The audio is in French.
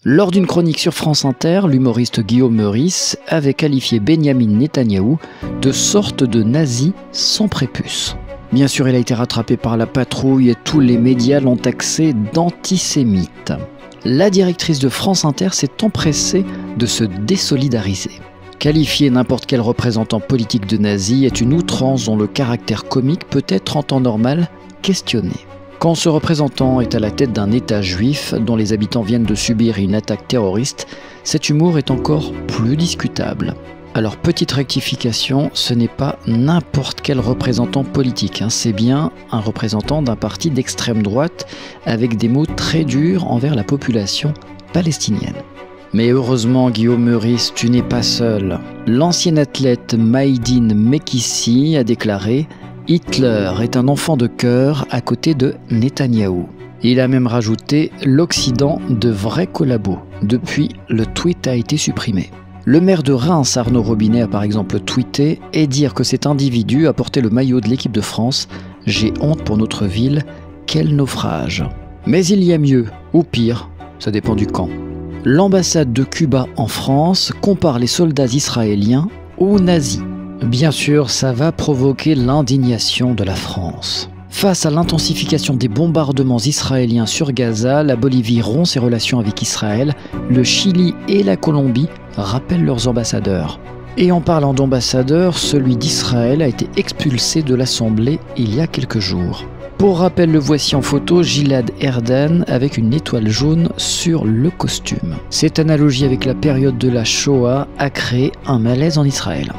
Lors d'une chronique sur France Inter, l'humoriste Guillaume Meurice avait qualifié Benyamin Netanyahou de sorte de nazi sans prépuce. Bien sûr, il a été rattrapé par la patrouille et tous les médias l'ont taxé d'antisémite. La directrice de France Inter s'est empressée de se désolidariser. Qualifier n'importe quel représentant politique de nazi est une outrance dont le caractère comique peut être en temps normal questionné. Quand ce représentant est à la tête d'un État juif dont les habitants viennent de subir une attaque terroriste, cet humour est encore plus discutable. Alors petite rectification, ce n'est pas n'importe quel représentant politique, c'est bien un représentant d'un parti d'extrême droite avec des mots très durs envers la population palestinienne. Mais heureusement Guillaume Meurice, tu n'es pas seul. L'ancien athlète Maïdine Mekissi a déclaré « Hitler est un enfant de cœur à côté de Netanyahou ». Il a même rajouté « l'Occident de vrais collabos ». Depuis, le tweet a été supprimé. Le maire de Reims, Arnaud Robinet, a par exemple tweeté et dire que cet individu a porté le maillot de l'équipe de France. J'ai honte pour notre ville, quel naufrage. Mais il y a mieux, ou pire, ça dépend du camp. L'ambassade de Cuba en France compare les soldats israéliens aux nazis. Bien sûr, ça va provoquer l'indignation de la France. Face à l'intensification des bombardements israéliens sur Gaza, la Bolivie rompt ses relations avec Israël, le Chili et la Colombie rappellent leurs ambassadeurs. Et en parlant d'ambassadeurs, celui d'Israël a été expulsé de l'Assemblée il y a quelques jours. Pour rappel, le voici en photo, Gilad Erdan avec une étoile jaune sur le costume. Cette analogie avec la période de la Shoah a créé un malaise en Israël.